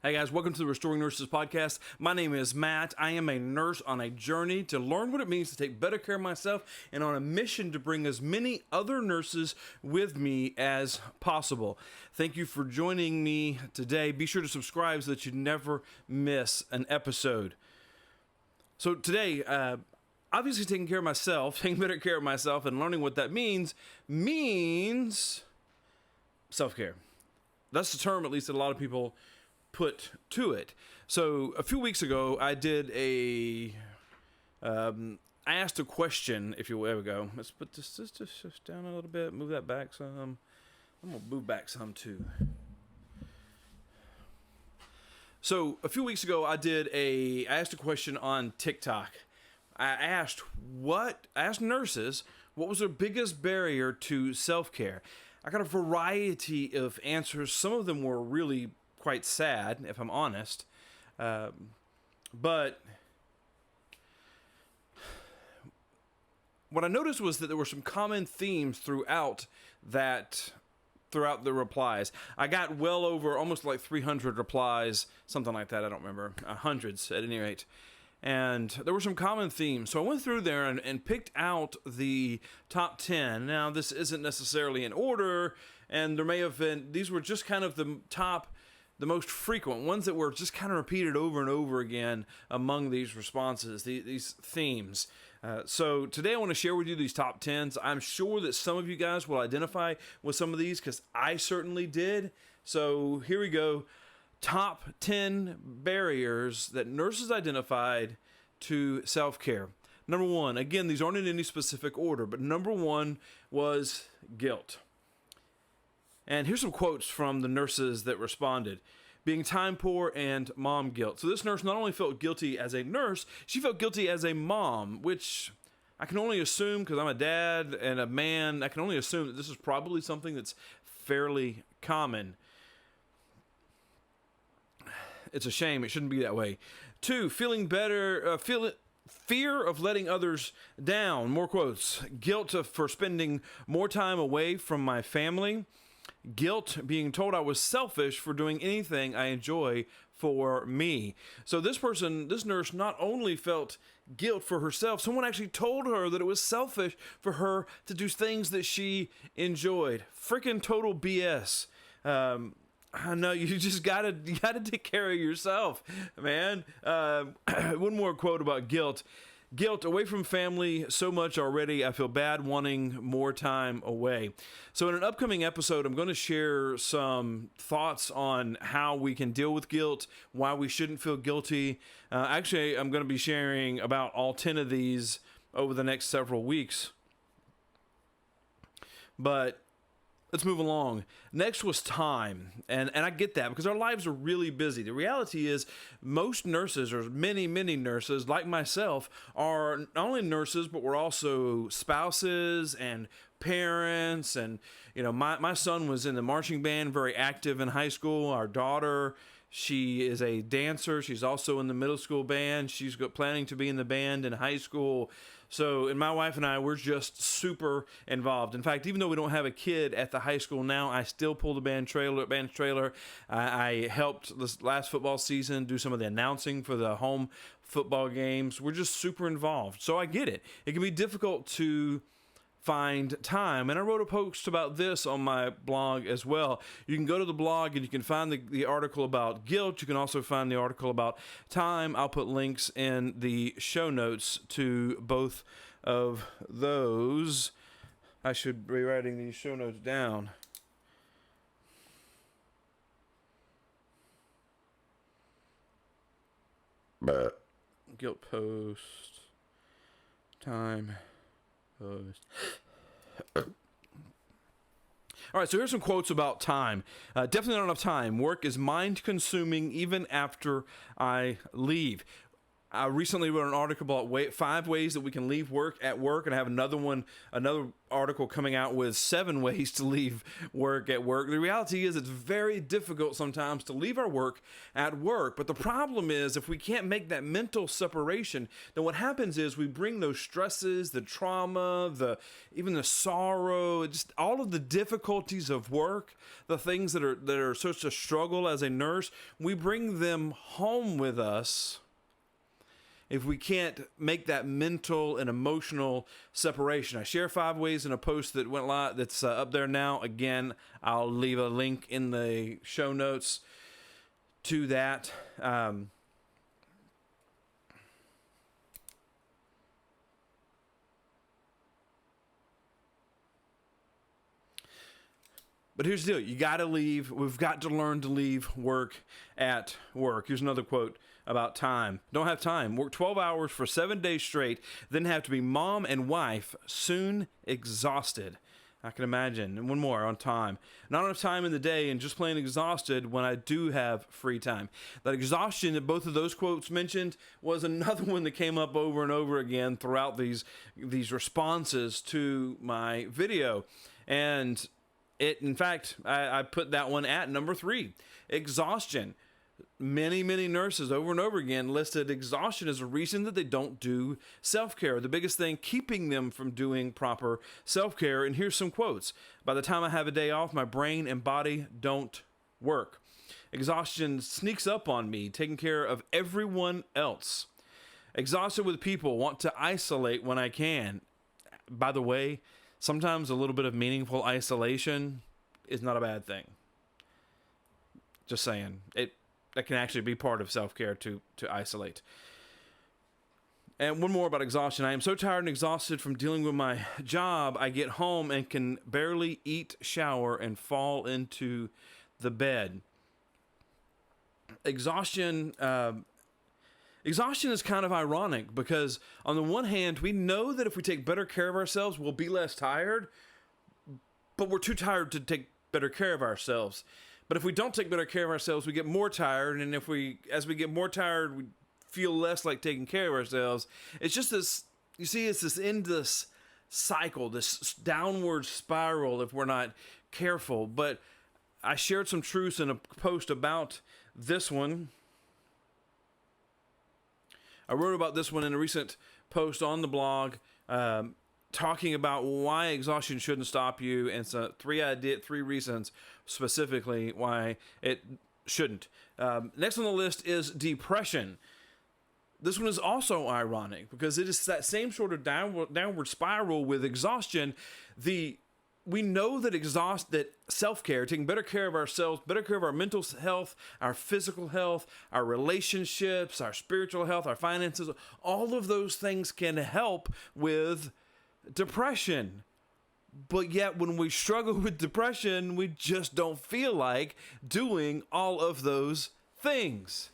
Hey guys, welcome to the Restoring Nurses Podcast. My name is Matt. I am a nurse on a journey to learn what it means to take better care of myself and on a mission to bring as many other nurses with me as possible. Thank you for joining me today. Be sure to subscribe so that you never miss an episode. So today, obviously taking care of myself, taking better care of myself and learning what that means self-care. That's the term, at least, that a lot of people put to it. So a few weeks ago, I did I asked a question, if you will. There we go. Let's put this just down a little bit, move that back some. I'm going to move back some too. So a few weeks ago, I asked a question on TikTok. I asked nurses what was their biggest barrier to self-care. I got a variety of answers. Some of them were really quite sad, if I'm honest. But what I noticed was that there were some common themes throughout the replies. I got well over almost like 300 replies, something like that. I don't remember, hundreds at any rate. And there were some common themes. So I went through there and picked out the top 10. Now, this isn't necessarily in order, and there may have been, these were just kind of the most frequent ones that were just kind of repeated over and over again among these responses, these themes. So today I want to share with you these top 10s. I'm sure that some of you guys will identify with some of these because I certainly did. So here we go. Top 10 barriers that nurses identified to self-care. Number one, again, these aren't in any specific order, but number one was guilt. And here's some quotes from the nurses that responded. Being time poor and mom guilt. So this nurse not only felt guilty as a nurse, she felt guilty as a mom, which I can only assume, because I'm a dad and a man, I can only assume that this is probably something that's fairly common. It's a shame. It shouldn't be that way. 2, feeling better, fear of letting others down. More quotes. Guilt for spending more time away from my family. Guilt being told I was selfish for doing anything I enjoy for me. So this nurse not only felt guilt for herself, someone actually told her that it was selfish for her to do things that she enjoyed. Freaking total BS. I know, you just gotta take care of yourself, man. One more quote about guilt. Guilt, away from family so much already, I feel bad wanting more time away. So in an upcoming episode, I'm going to share some thoughts on how we can deal with guilt, why we shouldn't feel guilty. Actually, I'm going to be sharing about all 10 of these over the next several weeks. But let's move along. Next was time. And I get that because our lives are really busy. The reality is most nurses, or many nurses like myself, are not only nurses, but we're also spouses and parents. And, you know, my son was in the marching band, very active in high school. Our daughter, she is a dancer. She's also in the middle school band. She's planning to be in the band in high school. So, and my wife and I, we're just super involved. In fact, even though we don't have a kid at the high school now, I still pull the band's trailer. I helped this last football season do some of the announcing for the home football games. We're just super involved. So I get it. It can be difficult to find time. And I wrote a post about this on my blog as well. You can go to the blog and you can find the article about guilt. You can also find the article about time. I'll put links in the show notes to both of those. I should be writing these show notes down. Guilt post. Time. All right, so here's some quotes about time. Definitely not enough time. Work is mind-consuming even after I leave. I recently wrote an article about 5 ways that we can leave work at work, and I have another article coming out with 7 ways to leave work at work. The reality is it's very difficult sometimes to leave our work at work, but the problem is if we can't make that mental separation, then what happens is we bring those stresses, the trauma, even the sorrow, just all of the difficulties of work, the things that are such a struggle as a nurse, we bring them home with us if we can't make that mental and emotional separation. I share 5 ways in a post that went live that's up there now. Again, I'll leave a link in the show notes to that. But here's the deal. We've got to learn to leave work at work. Here's another quote about time. Don't have time. Work 12 hours for 7 days straight, then have to be mom and wife, soon exhausted. I can imagine. And one more on time. Not enough time in the day and just plain exhausted when I do have free time. That exhaustion that both of those quotes mentioned was another one that came up over and over again throughout these responses to my video. And in fact, I put that one at number 3, exhaustion. Many nurses over and over again listed exhaustion as a reason that they don't do self-care. The biggest thing keeping them from doing proper self-care. And here's some quotes. By the time I have a day off, my brain and body don't work. Exhaustion sneaks up on me, taking care of everyone else. Exhausted with people, want to isolate when I can. By the way, sometimes a little bit of meaningful isolation is not a bad thing. Just saying. That can actually be part of self-care to isolate. And one more about exhaustion. I am so tired and exhausted from dealing with my job, I get home and can barely eat, shower, and fall into the bed. Exhaustion is kind of ironic because on the one hand, we know that if we take better care of ourselves, we'll be less tired, but we're too tired to take better care of ourselves. But if we don't take better care of ourselves, we get more tired, and as we get more tired, we feel less like taking care of ourselves. It's just this, you see, it's this endless cycle, this downward spiral if we're not careful. But I shared some truths in a post about this one. I wrote about this one in a recent post on the blog, talking about why exhaustion shouldn't stop you, and so 3 reasons specifically why it shouldn't. Next on the list is depression. This one is also ironic because it is that same sort of downward spiral with exhaustion. We know that self-care, taking better care of ourselves, better care of our mental health, our physical health, our relationships, our spiritual health, our finances, all of those things can help with depression. But yet when we struggle with depression, we just don't feel like doing all of those things.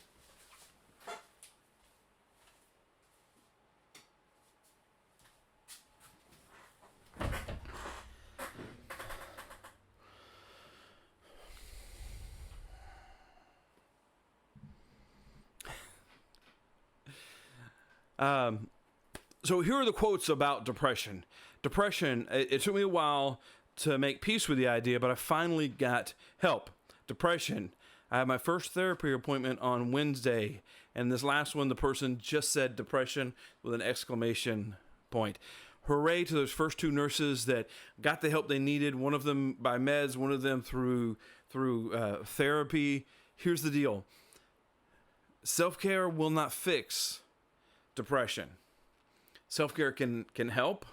So here are the quotes about depression. Depression, it took me a while to make peace with the idea, but I finally got help. Depression, I had my first therapy appointment on Wednesday, and this last one, the person just said depression with an exclamation point. Hooray to those first 2 nurses that got the help they needed, one of them by meds, one of them through therapy. Here's the deal. Self-care will not fix depression. Self-care can help,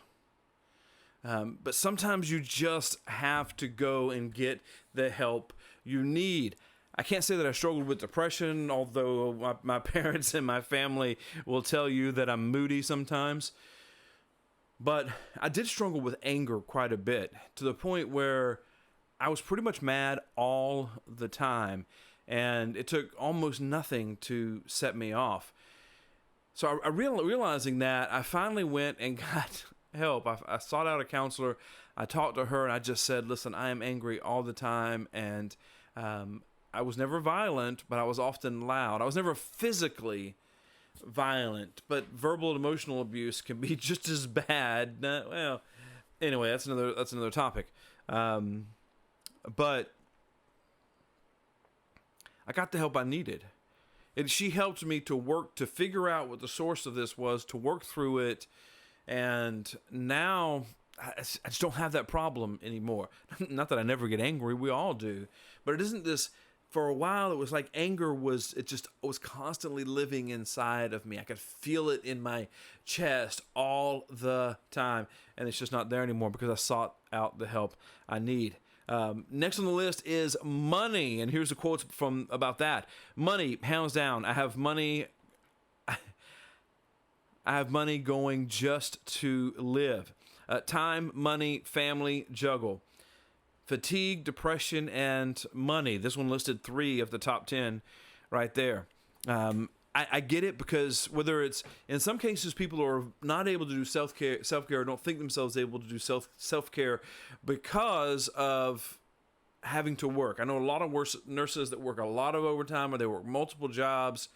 but sometimes you just have to go and get the help you need. I can't say that I struggled with depression, although my parents and my family will tell you that I'm moody sometimes. But I did struggle with anger quite a bit, to the point where I was pretty much mad all the time, and it took almost nothing to set me off. So realizing that, I finally went and got help. I sought out a counselor. I talked to her, and I just said, listen, I am angry all the time, and I was never violent, but I was often loud. I was never physically violent, but verbal and emotional abuse can be just as bad. Well, anyway, that's another topic. But I got the help I needed. And she helped me to figure out what the source of this was, to work through it. And now I just don't have that problem anymore. Not that I never get angry. We all do. But it isn't this, for a while, it was like anger was constantly living inside of me. I could feel it in my chest all the time. And it's just not there anymore because I sought out the help I need. Next on the list is money, and here's a quote from about that. Money, hands down. I have money going just to live. Time, money, family, juggle. Fatigue, depression, and money. This one listed 3 of the top 10 right there. I get it, because whether it's, in some cases, people are not able to do self-care, or don't think themselves able to do self-care because of having to work. I know a lot of nurses that work a lot of overtime, or they work multiple jobs,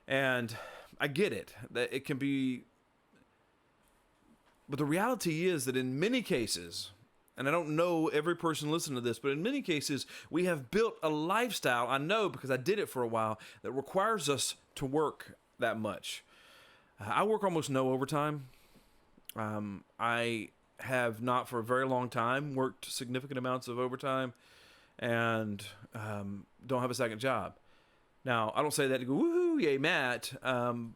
and I get it. That it can be, but the reality is that in many cases, and I don't know every person listening to this, but in many cases, we have built a lifestyle, I know because I did it for a while, that requires us to work that much. I work almost no overtime. I have not for a very long time worked significant amounts of overtime, and don't have a second job. Now, I don't say that to go, woohoo, yay, Matt.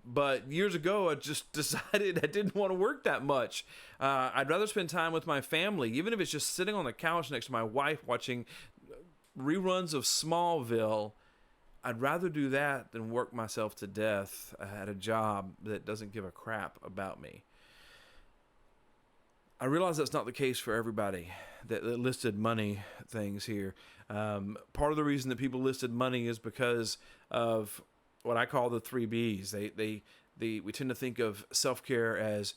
But years ago, I just decided I didn't want to work that much. I'd rather spend time with my family, even if it's just sitting on the couch next to my wife watching reruns of Smallville. I'd rather do that than work myself to death at a job that doesn't give a crap about me. I realize that's not the case for everybody that listed money things here. Part of the reason that people listed money is because of what I call the 3 B's. We tend to think of self-care as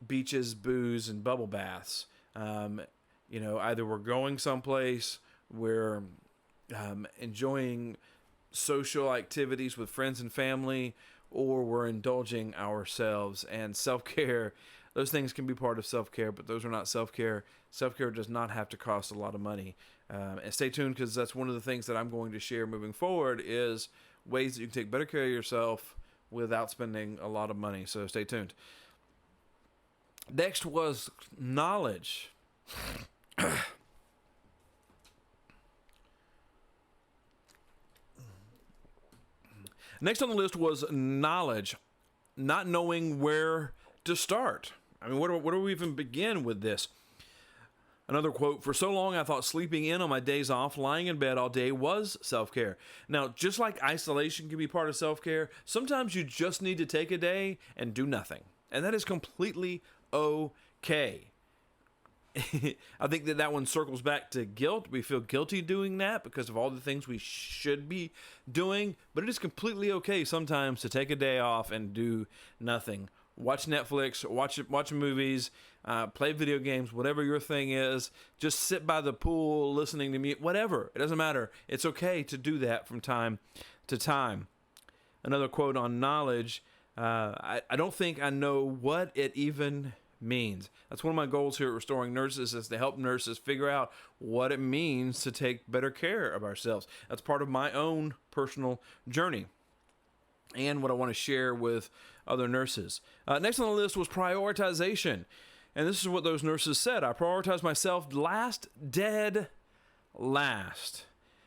beaches, booze, and bubble baths. Either we're going someplace, we're enjoying social activities with friends and family, or we're indulging ourselves. And self-care, those things can be part of self-care, but those are not self-care. Self-care does not have to cost a lot of money. And stay tuned, because that's one of the things that I'm going to share moving forward is ways that you can take better care of yourself without spending a lot of money. So stay tuned. Next was knowledge. Next on the list was knowledge. Not knowing where to start. I mean, where do we even begin with this? Another quote, for so long I thought sleeping in on my days off, lying in bed all day was self-care. Now, just like isolation can be part of self-care, sometimes you just need to take a day and do nothing. And that is completely okay. I think that one circles back to guilt. We feel guilty doing that because of all the things we should be doing, but it is completely okay sometimes to take a day off and do nothing. Watch Netflix, watch movies, play video games, whatever your thing is. Just sit by the pool, listening to music, whatever. It doesn't matter. It's okay to do that from time to time. Another quote on knowledge. I don't think I know what it even means. That's one of my goals here at Restoring Nurses, is to help nurses figure out what it means to take better care of ourselves. That's part of my own personal journey and what I want to share with other nurses. Next on the list was prioritization. And this is what those nurses said. I prioritize myself dead last.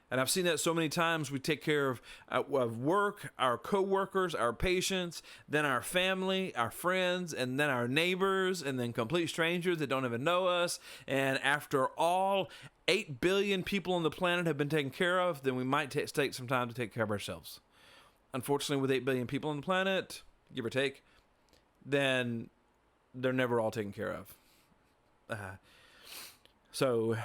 And I've seen that so many times. We take care of work, our coworkers, our patients, then our family, our friends, and then our neighbors, and then complete strangers that don't even know us. And after all 8 billion people on the planet have been taken care of, then we might take some time to take care of ourselves. Unfortunately, with 8 billion people on the planet, give or take, then they're never all taken care of. So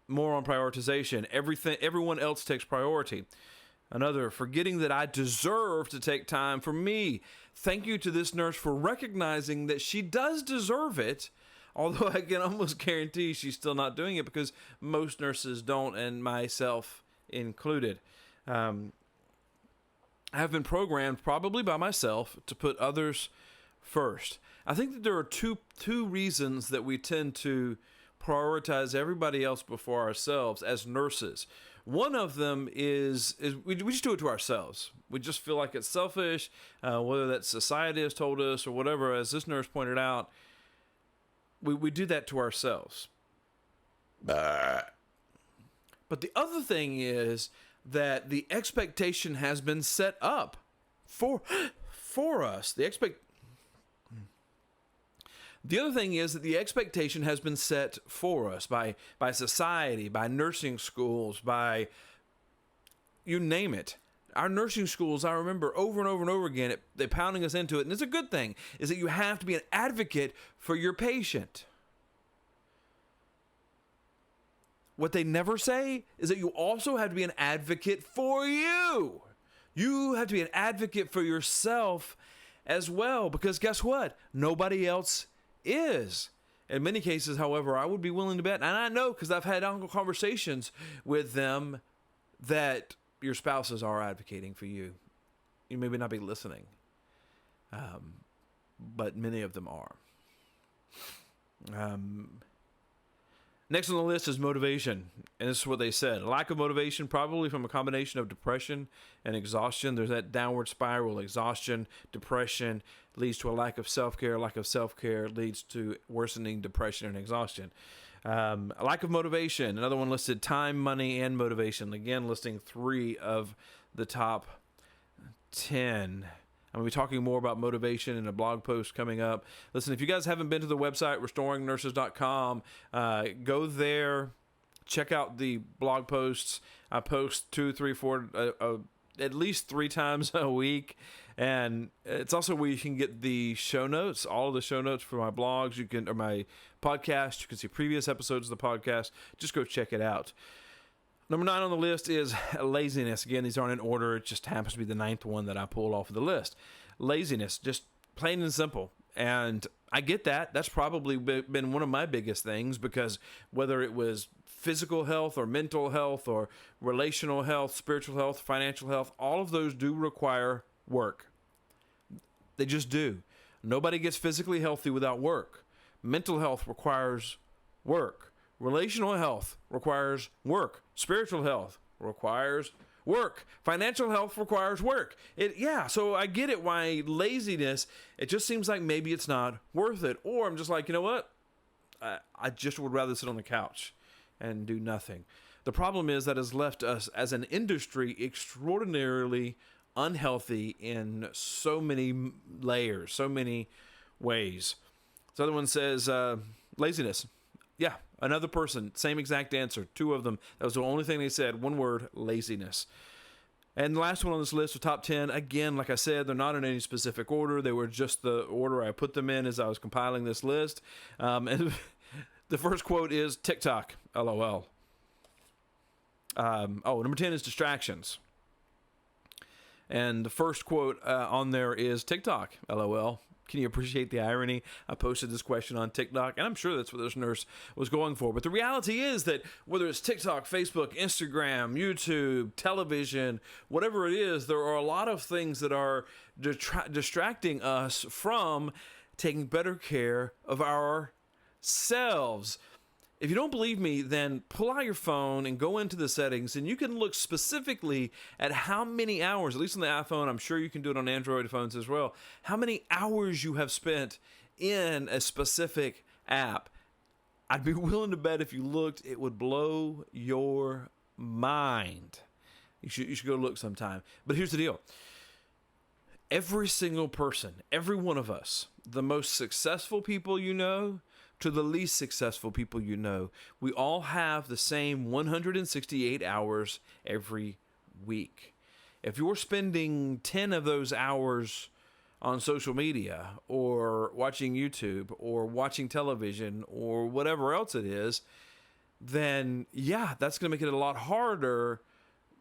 more on prioritization. Everyone else takes priority. Another, forgetting that I deserve to take time for me. Thank you to this nurse for recognizing that she does deserve it, although I can almost guarantee she's still not doing it because most nurses don't, and myself included. I have been programmed, probably by myself, to put others first. I think that there are two reasons that we tend to prioritize everybody else before ourselves as nurses. One of them is we just do it to ourselves. We just feel like it's selfish, whether that society has told us or whatever. As this nurse pointed out, we do that to ourselves. But the other thing is that the expectation has been set up for us. The other thing is that the expectation has been set for us by society, by nursing schools, by you name it. Our nursing schools, I remember over and over and over again, they pounding us into it, and it's a good thing, is that you have to be an advocate for your patient. What they never say is that you also have to be an advocate for you. You have to be an advocate for yourself as well, because guess what? Nobody else is. In many cases, however, I would be willing to bet, and I know because I've had conversations with them, that your spouses are advocating for you. You maybe not be listening, but many of them are. Next on the list is motivation, and this is what they said. Lack of motivation, probably from a combination of depression and exhaustion. There's that downward spiral. Exhaustion, depression leads to a lack of self-care. Lack of self-care leads to worsening depression and exhaustion. A lack of motivation. Another one listed time, money, and motivation. Again, listing 3 of the top 10. I'm going to be talking more about motivation in a blog post coming up. Listen, if you guys haven't been to the website, restoringnurses.com, go there, check out the blog posts. I post 2, 3, 4, at least 3 times a week. And it's also where you can get the show notes, all of the show notes for my blogs, or my podcast. You can see previous episodes of the podcast. Just go check it out. Number 9 on the list is laziness. Again, these aren't in order. It just happens to be the 9th one that I pulled off of the list. Laziness, just plain and simple. And I get that. That's probably been one of my biggest things, because whether it was physical health or mental health or relational health, spiritual health, financial health, all of those do require work. They just do. Nobody gets physically healthy without work. Mental health requires work. Relational health requires work. Spiritual health requires work. Financial health requires work. So I get it why laziness, it just seems like maybe it's not worth it. Or I'm just like, you know what? I just would rather sit on the couch and do nothing. The problem is that has left us as an industry extraordinarily unhealthy in so many layers, so many ways. The other one says laziness. Yeah, another person, same exact answer. 2 of them. That was the only thing they said. One word, laziness. And the last one on this list, the top 10, again, like I said, they're not in any specific order. They were just the order I put them in as I was compiling this list. And the first quote is TikTok, LOL. Number 10 is distractions. And the first quote on there is TikTok, LOL. Can you appreciate the irony? I posted this question on TikTok, and I'm sure that's what this nurse was going for. But the reality is that whether it's TikTok, Facebook, Instagram, YouTube, television, whatever it is, there are a lot of things that are distracting us from taking better care of ourselves. If you don't believe me, then pull out your phone and go into the settings, and you can look specifically at how many hours, at least on the iPhone, I'm sure you can do it on Android phones as well, how many hours you have spent in a specific app. I'd be willing to bet if you looked, it would blow your mind. You should go look sometime. But here's the deal. Every single person, every one of us, the most successful people you know, to the least successful people you know, we all have the same 168 hours every week. If you're spending 10 of those hours on social media or watching YouTube or watching television or whatever else it is, then yeah, that's going to make it a lot harder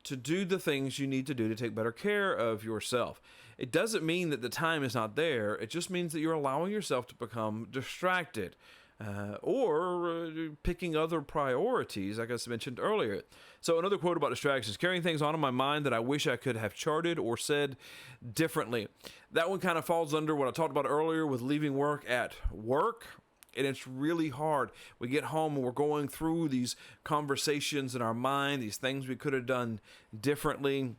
to do the things you need to do to take better care of yourself. It doesn't mean that the time is not there. It just means that you're allowing yourself to become distracted. or picking other priorities, like I mentioned earlier. So another quote about distractions: carrying things on in my mind that I wish I could have charted or said differently. That one kind of falls under what I talked about earlier with leaving work at work. And it's really hard. We get home and we're going through these conversations in our mind, these things we could have done differently.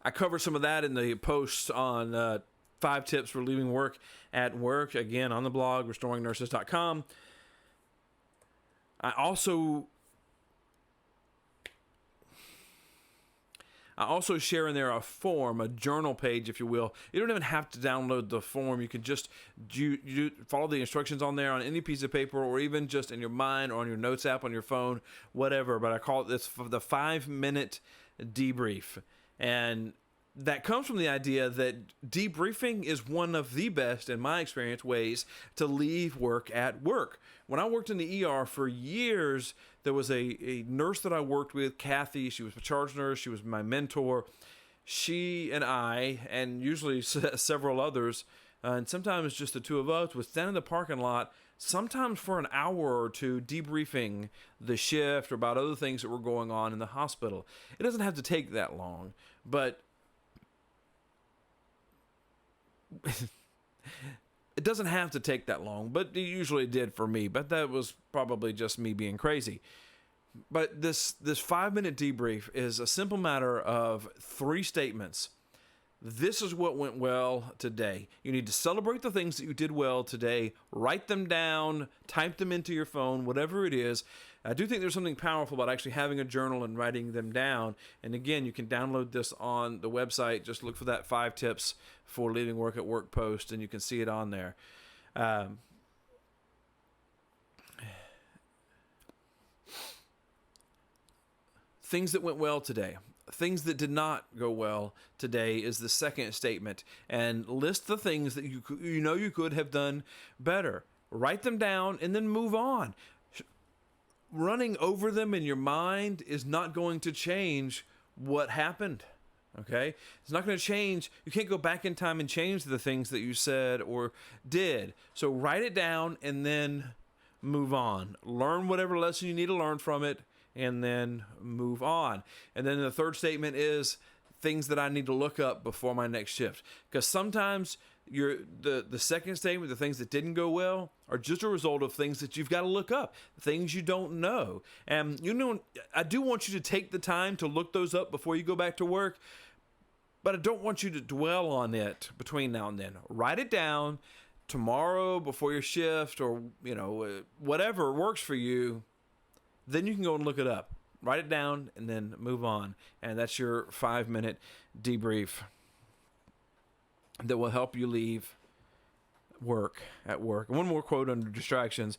I cover some of that in the post on 5 tips for leaving work at work, again, on the blog, restoringnurses.com. I also share in there a form, a journal page, if you will. You don't even have to download the form. You can just you follow the instructions on there on any piece of paper, or even just in your mind or on your notes app on your phone, whatever. But I call it this the 5-minute debrief. And that comes from the idea that debriefing is one of the best, in my experience, ways to leave work at work. When I worked in the ER for years, there was a nurse that I worked with, Kathy. She was a charge nurse. She was my mentor. She and I, and usually several others, and sometimes just the two of us, would stand in the parking lot, sometimes for an hour or two, debriefing the shift or about other things that were going on in the hospital. It doesn't have to take that long, but it doesn't have to take that long, but it usually did for me. But that was probably just me being crazy. But this 5-minute debrief is a simple matter of 3 statements. This is what went well today. You need to celebrate the things that you did well today. Write them down, type them into your phone, whatever it is. I do think there's something powerful about actually having a journal and writing them down. And again, you can download this on the website. Just look for that 5 tips for leaving work at work post, and you can see it on there. Things that went well today. Things that did not go well today is the second statement, and list the things that you could have done better. Write them down and then move on. Running over them in your mind is not going to change what happened. Okay? It's not going to change. You can't go back in time and change the things that you said or did. So write it down and then move on. Learn whatever lesson you need to learn from it, and then move on. And then the third statement is things that I need to look up before my next shift. Because sometimes the second statement, the things that didn't go well, are just a result of things that you've got to look up, things you don't know. And I do want you to take the time to look those up before you go back to work, but I don't want you to dwell on it between now and then. Write it down tomorrow before your shift, or whatever works for you. Then you can go and look it up. Write it down and then move on. And that's your 5-minute debrief that will help you leave work at work. And one more quote under distractions.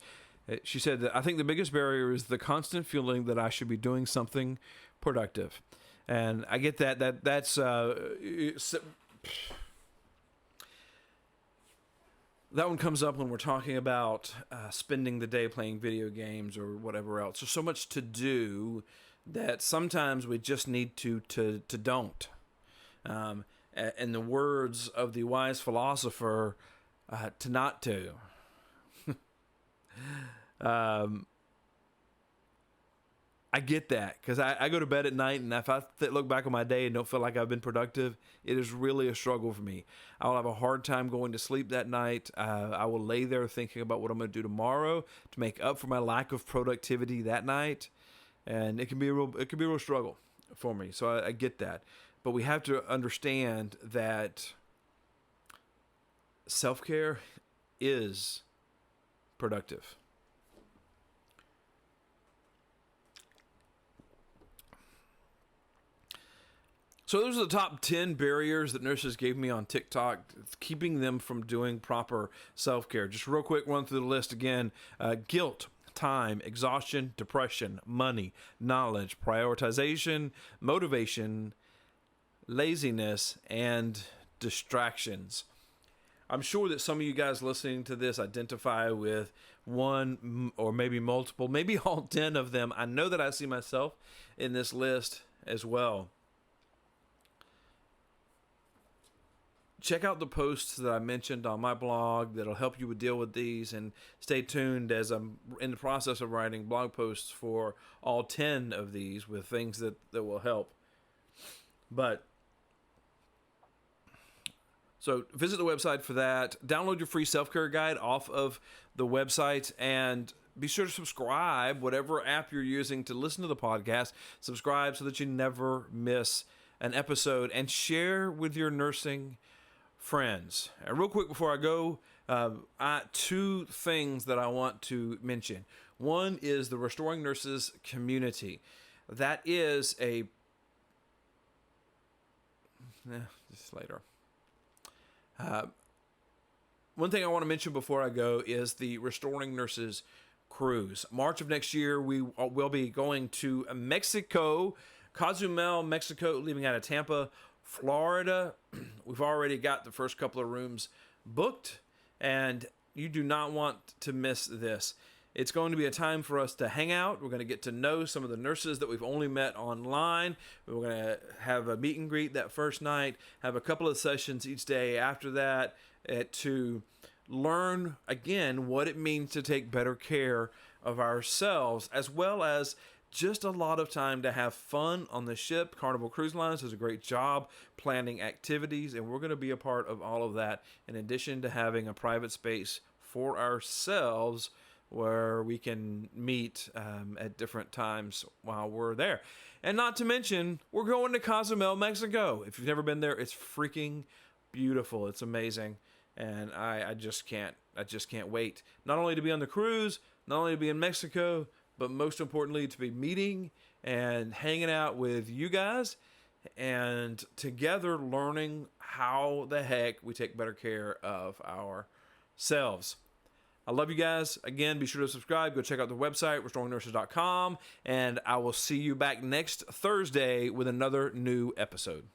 She said that I think the biggest barrier is the constant feeling that I should be doing something productive. And I get that. That's that one comes up when we're talking about spending the day playing video games or whatever else. There's so much to do that sometimes we just need to don't. In the words of the wise philosopher, to not to. I get that, because I go to bed at night, and if I look back on my day and don't feel like I've been productive, it is really a struggle for me. I will have a hard time going to sleep that night. I will lay there thinking about what I'm going to do tomorrow to make up for my lack of productivity that night, and it can be a real struggle for me. So I get that, but we have to understand that self-care is productive. So those are the top 10 barriers that nurses gave me on TikTok, keeping them from doing proper self-care. Just real quick, run through the list again. Guilt, time, exhaustion, depression, money, knowledge, prioritization, motivation, laziness, and distractions. I'm sure that some of you guys listening to this identify with one or maybe multiple, maybe all 10 of them. I know that I see myself in this list as well. check out the posts that I mentioned on my blog that'll help you deal with these, and stay tuned as I'm in the process of writing blog posts for all 10 of these with things that will help. But so visit the website for that. Download your free self-care guide off of the website, and be sure to subscribe, whatever app you're using to listen to the podcast. Subscribe so that you never miss an episode, and share with your nursing friends. And real quick before I go, two things that I want to mention. One is the Restoring Nurses community. That is just later. One thing I want to mention before I go is the Restoring Nurses cruise. March of next year, we will be going to Mexico, Cozumel, Mexico, leaving out of Tampa, Florida. We've already got the first couple of rooms booked, and you do not want to miss this. It's going to be a time for us to hang out. We're going to get to know some of the nurses that we've only met online. We're going to have a meet and greet that first night, have a couple of sessions each day after that to learn, again, what it means to take better care of ourselves, as well as just a lot of time to have fun on the ship. Carnival Cruise Lines does a great job planning activities, and we're going to be a part of all of that, in addition to having a private space for ourselves where we can meet at different times while we're there. And not to mention, we're going to Cozumel, Mexico. If you've never been there, it's freaking beautiful. It's amazing. And I just can't wait. Not only to be on the cruise, not only to be in Mexico, but most importantly, to be meeting and hanging out with you guys, and together learning how the heck we take better care of ourselves. I love you guys. Again, be sure to subscribe. Go check out the website, restoringnurses.com, and I will see you back next Thursday with another new episode.